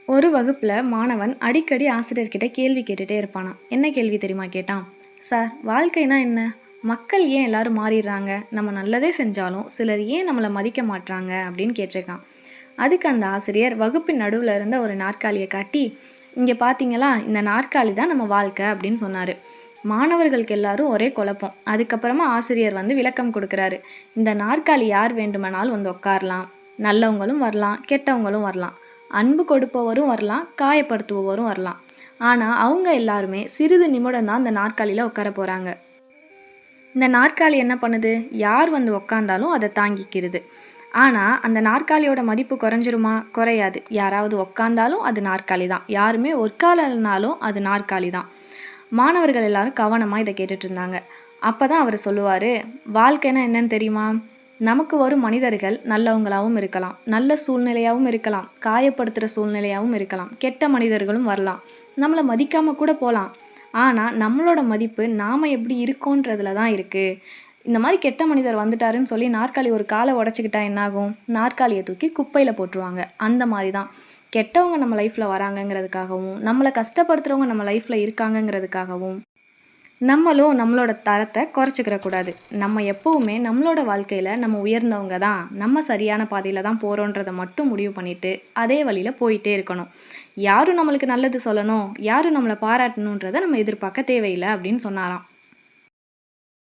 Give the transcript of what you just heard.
ஒரு வகுப்புல மாணவன் அடிக்கடி ஆசிரியர்கிட்ட கேள்வி கேட்டுட்டே இருப்பானாம். என்ன கேள்வி தெரியுமா கேட்டான்? சார், வாழ்க்கைனா என்ன? மக்கள் ஏன் எல்லாரும் மாறிடுறாங்க? நம்ம நல்லதே செஞ்சாலும் சிலர் ஏன் நம்மளை மதிக்க மாட்றாங்க அப்படின்னு கேட்டிருக்கான். அதுக்கு அந்த ஆசிரியர் வகுப்பின் நடுவில் இருந்த ஒரு நாற்காலியை காட்டி, இங்கே பார்த்தீங்களா, இந்த நாற்காலி தான் நம்ம வாழ்க்கை அப்படின்னு சொன்னார். மாணவர்களுக்கு எல்லாரும் ஒரே குழப்பம். அதுக்கப்புறமா ஆசிரியர் வந்து விளக்கம் கொடுக்குறாரு. இந்த நாற்காலி யார் வேண்டுமானாலும் வந்து உட்காரலாம். நல்லவங்களும் வரலாம், கெட்டவங்களும் வரலாம். அன்பு கொடுப்பவரும் வரலாம், காயப்படுத்துபவரும் வரலாம். ஆனால் அவங்க எல்லாருமே சிறிது நிமிடம் தான் அந்த நாற்காலியில் உட்கார போகிறாங்க. இந்த நாற்காலி என்ன பண்ணுது? யார் வந்து உக்காந்தாலும் அதை தாங்கிக்கிறது. ஆனால் அந்த நாற்காலியோட மதிப்பு குறைஞ்சிருமா? குறையாது. யாராவது உக்காந்தாலும் அது நாற்காலி தான். யாருமே உட்காரலனாலும் அது நாற்காலி தான். மாணவர்கள் எல்லாரும் கவனமாக இதை கேட்டுட்டு இருந்தாங்க. அப்போ தான் அவர் சொல்லுவார், வாழ்க்கைன்னா என்னன்னு தெரியுமா? நமக்கு வரும் மனிதர்கள் நல்லவங்களாகவும் இருக்கலாம், நல்ல சூழ்நிலையாகவும் இருக்கலாம், காயப்படுத்துகிற சூழ்நிலையாகவும் இருக்கலாம், கெட்ட மனிதர்களும் வரலாம், நம்மளை மதிக்காமல் கூட போகலாம். ஆனால் நம்மளோட மதிப்பு நாம் எப்படி இருக்கோன்றதுல தான் இருக்குது. இந்த மாதிரி கெட்ட மனிதர் வந்துட்டாருன்னு சொல்லி நாற்காலி ஒரு காலை உடச்சிக்கிட்டா என்னாகும்? நாற்காலியை தூக்கி குப்பையில் போட்டுருவாங்க. அந்த மாதிரி தான் கெட்டவங்க நம்ம லைஃப்பில் வராங்கங்கிறதுக்காகவும், நம்மளை கஷ்டப்படுத்துகிறவங்க நம்ம லைஃப்பில் இருக்காங்கங்கிறதுக்காகவும் நம்மளும் நம்மளோட தரத்தை குறைச்சிக்கிற கூடாது. நம்ம எப்போவுமே நம்மளோட வாழ்க்கையில் நம்ம உயர்ந்தவங்க தான், நம்ம சரியான பாதையில் தான் போகிறோன்றதை மட்டும் முடிவு பண்ணிவிட்டு அதே வழியில் போயிட்டே இருக்கணும். யாரும் நம்மளுக்கு நல்லது சொல்லணும், யாரும் நம்மளை பாராட்டணுன்றதை நம்ம எதிர்பார்க்க தேவையில்லை அப்படின்னு சொன்னாராம்.